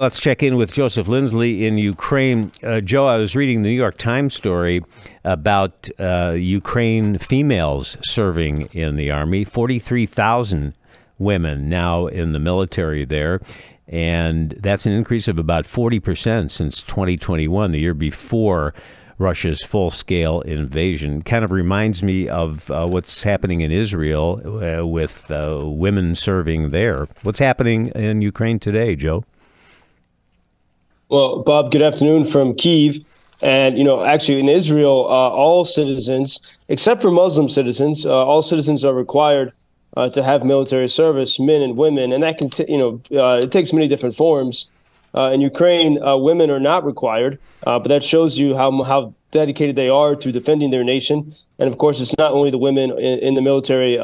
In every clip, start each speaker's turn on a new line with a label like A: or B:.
A: Let's check in with Joseph Lindsley in Ukraine. Joe, I was reading the New York Times story about Ukraine females serving in the army, 43,000 women now in the military there. And that's an increase of about 40% since 2021, the year before Russia's full-scale invasion. Kind of reminds me of what's happening in Israel with women serving there. What's happening in Ukraine today, Joe?
B: Well, Bob, good afternoon from Kyiv. And, actually in Israel, all citizens, except for Muslim citizens, all citizens are required to have military service, men and women. And that can, it takes many different forms. In Ukraine, women are not required, but that shows you how dedicated they are to defending their nation. And of course, it's not only the women in the military,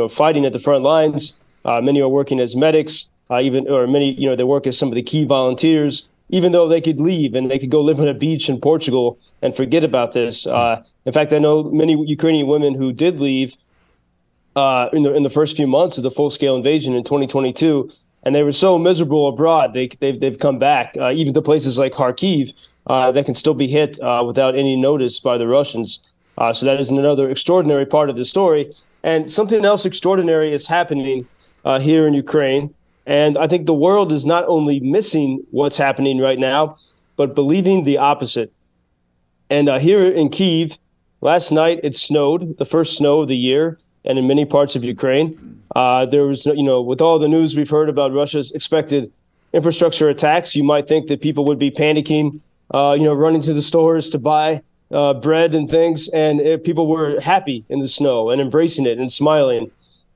B: fighting at the front lines. Many are working as medics, many, they work as some of the key volunteers, even though they could leave and they could go live on a beach in Portugal and forget about this. In fact, I know many Ukrainian women who did leave in the first few months of the full-scale invasion in 2022, and they were so miserable abroad. They've come back, even to places like Kyiv that can still be hit without any notice by the Russians. So that is another extraordinary part of the story. And something else extraordinary is happening here in Ukraine. And I think the world is not only missing what's happening right now, but believing the opposite. And here in Kyiv, last night it snowed, the first snow of the year, and in many parts of Ukraine. There was, with all the news we've heard about Russia's expected infrastructure attacks, you might think that people would be panicking, running to the stores to buy bread and things. And people were happy in the snow and embracing it and smiling.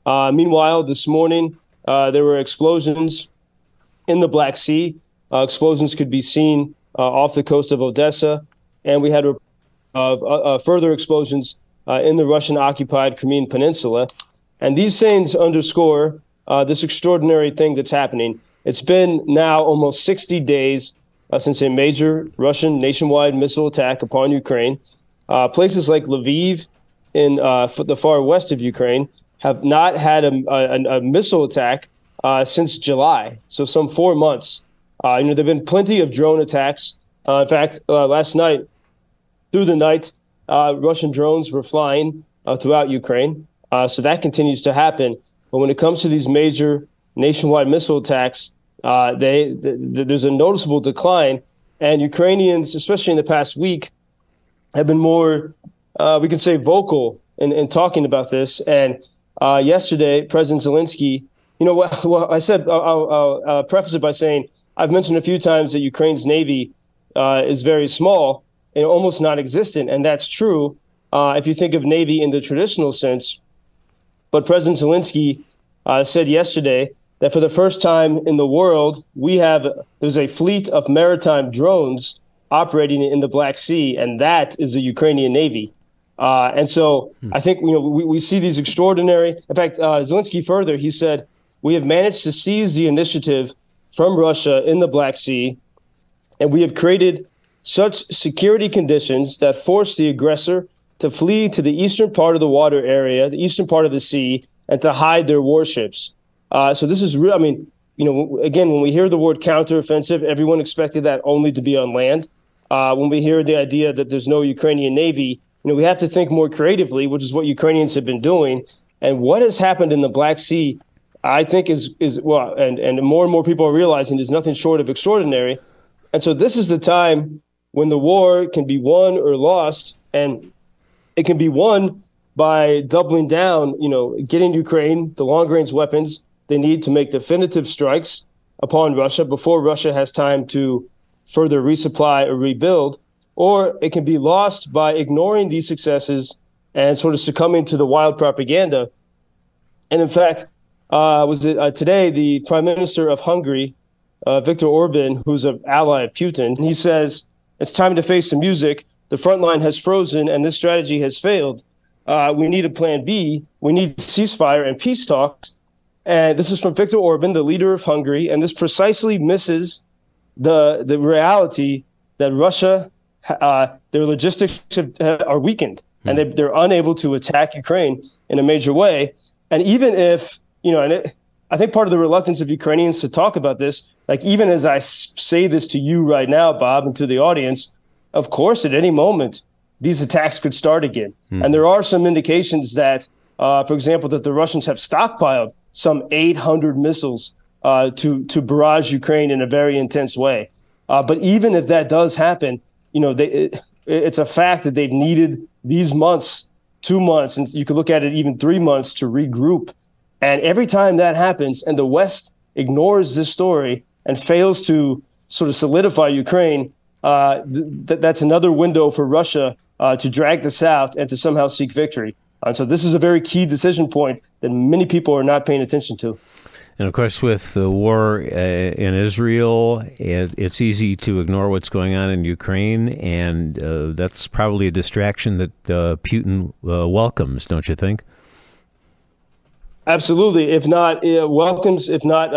B: Meanwhile, this morning, there were explosions in the Black Sea. Explosions could be seen off the coast of Odessa. And we had further explosions in the Russian-occupied Crimean Peninsula. And these things underscore this extraordinary thing that's happening. It's been now almost 60 days since a major Russian nationwide missile attack upon Ukraine. Places like Lviv in the far west of Ukraine have not had a missile attack since July, so some 4 months. There have been plenty of drone attacks. In fact, last night, through the night, Russian drones were flying throughout Ukraine. So that continues to happen. But when it comes to these major nationwide missile attacks, there's a noticeable decline. And Ukrainians, especially in the past week, have been more, we can say, vocal in talking about this. And yesterday, President Zelensky, I said, I'll preface it by saying, I've mentioned a few times that Ukraine's Navy is very small and almost non-existent. And that's true if you think of Navy in the traditional sense. But President Zelensky said yesterday that for the first time in the world, there's a fleet of maritime drones operating in the Black Sea, and that is the Ukrainian Navy. And so I think, we see these extraordinary. In fact, Zelensky further, he said, we have managed to seize the initiative from Russia in the Black Sea, and we have created such security conditions that force the aggressor to flee to the eastern part of the water area, the eastern part of the sea, and to hide their warships. So this is real. I mean, again, when we hear the word counteroffensive, everyone expected that only to be on land. When we hear the idea that there's no Ukrainian Navy, we have to think more creatively, which is what Ukrainians have been doing. And what has happened in the Black Sea, I think is well, and more and more people are realizing is nothing short of extraordinary. And so this is the time when the war can be won or lost, and it can be won by doubling down, getting Ukraine the long-range weapons they need to make definitive strikes upon Russia before Russia has time to further resupply or rebuild. Or it can be lost by ignoring these successes and sort of succumbing to the wild propaganda. And in fact, today the Prime Minister of Hungary, Viktor Orban, who's an ally of Putin, he says, it's time to face the music. The front line has frozen and this strategy has failed. We need a plan B. We need ceasefire and peace talks. And this is from Viktor Orban, the leader of Hungary. And this precisely misses the reality that Russia, their logistics are weakened and they're unable to attack Ukraine in a major way. And even if, I think part of the reluctance of Ukrainians to talk about this like, even as I say this to you right now, Bob, and to the audience, of course, at any moment, these attacks could start again. And there are some indications that, for example, that the Russians have stockpiled some 800 missiles to barrage Ukraine in a very intense way. But even if that does happen, it's a fact that they've needed these months, 2 months, and you could look at it even 3 months to regroup. And every time that happens and the West ignores this story and fails to sort of solidify Ukraine, that's another window for Russia to drag this out and to somehow seek victory. And so this is a very key decision point that many people are not paying attention to.
A: And of course, with the war in Israel, it's easy to ignore what's going on in Ukraine, and that's probably a distraction that Putin welcomes, don't you think?
B: Absolutely. If not welcomes, if not,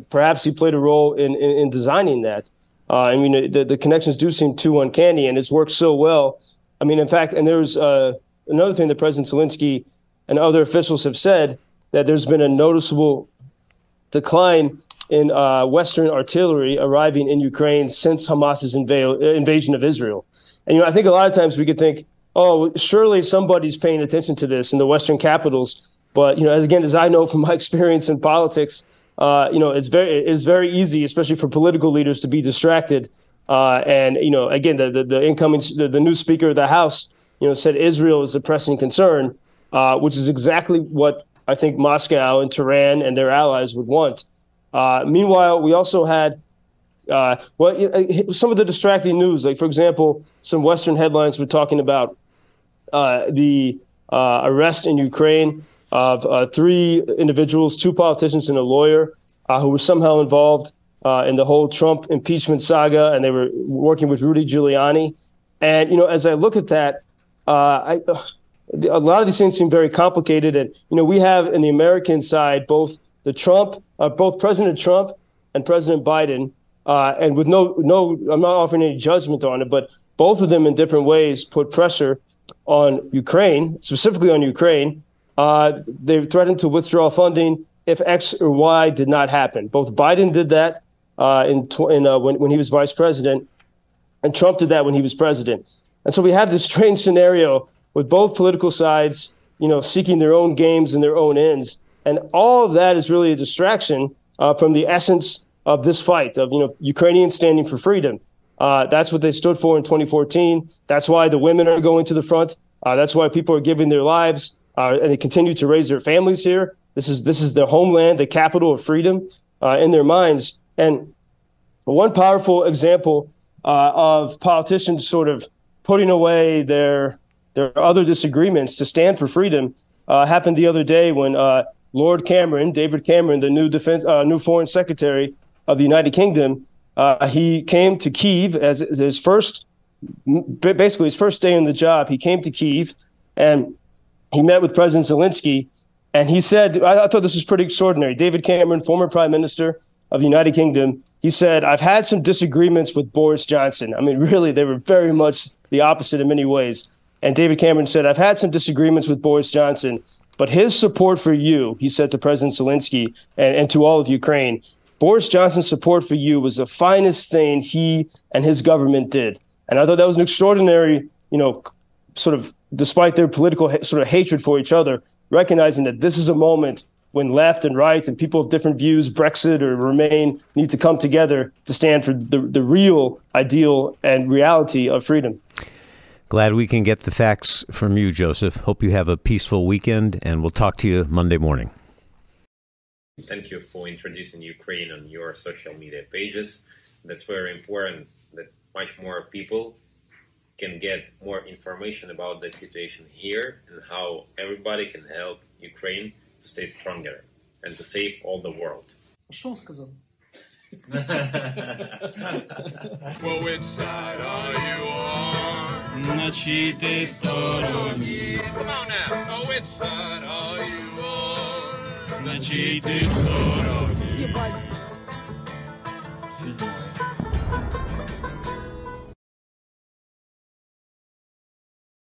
B: perhaps he played a role in designing that. I mean, the connections do seem too uncanny, and it's worked so well. I mean, in fact, and there's another thing that President Zelensky and other officials have said, that there's been a noticeable decline in Western artillery arriving in Ukraine since Hamas's invasion of Israel. And, I think a lot of times we could think, oh, surely somebody's paying attention to this in the Western capitals. But, as I know from my experience in politics, it's very easy, especially for political leaders, to be distracted. And, again, the new Speaker of the House, said Israel is a pressing concern, which is exactly what I think Moscow and Tehran and their allies would want. Meanwhile, we also had some of the distracting news, like, for example, some Western headlines were talking about the arrest in Ukraine of 3 individuals, 2 politicians and a lawyer, who were somehow involved in the whole Trump impeachment saga, and they were working with Rudy Giuliani. And, as I look at that, a lot of these things seem very complicated. And, we have in the American side both President Trump and President Biden, and with no, I'm not offering any judgment on it, but both of them in different ways put pressure on Ukraine, specifically on Ukraine. They threatened to withdraw funding if X or Y did not happen. Both Biden did that when he was vice president, and Trump did that when he was president. And so we have this strange scenario with both political sides, seeking their own games and their own ends. And all of that is really a distraction from the essence of this fight, of, Ukrainians standing for freedom. That's what they stood for in 2014. That's why the women are going to the front. That's why people are giving their lives, and they continue to raise their families here. This is their homeland, the capital of freedom in their minds. And one powerful example of politicians sort of putting away their other disagreements to stand for freedom happened the other day when Lord Cameron, David Cameron, the new foreign secretary of the United Kingdom, he came to Kyiv as his first day on the job. He came to Kyiv and he met with President Zelensky, and he said, I thought this was pretty extraordinary. David Cameron, former prime minister of the United Kingdom, he said, I've had some disagreements with Boris Johnson. I mean, really, they were very much the opposite in many ways. And David Cameron said, I've had some disagreements with Boris Johnson, but his support for you, he said to President Zelensky and to all of Ukraine, Boris Johnson's support for you was the finest thing he and his government did. And I thought that was an extraordinary, sort of, despite their political sort of hatred for each other, recognizing that this is a moment when left and right and people of different views, Brexit or Remain, need to come together to stand for the real ideal and reality of freedom.
A: Glad we can get the facts from you, Joseph. Hope you have a peaceful weekend, and we'll talk to you Monday morning.
C: Thank you for introducing Ukraine on your social media pages. That's very important that much more people can get more information about the situation here and how everybody can help Ukraine to stay stronger and to save all the world.
D: Что сказал?
E: Well, which side are you on?
D: На чьей ты стороне?
E: Come on now. Oh, which side are you on?
D: На чьей ты стороне?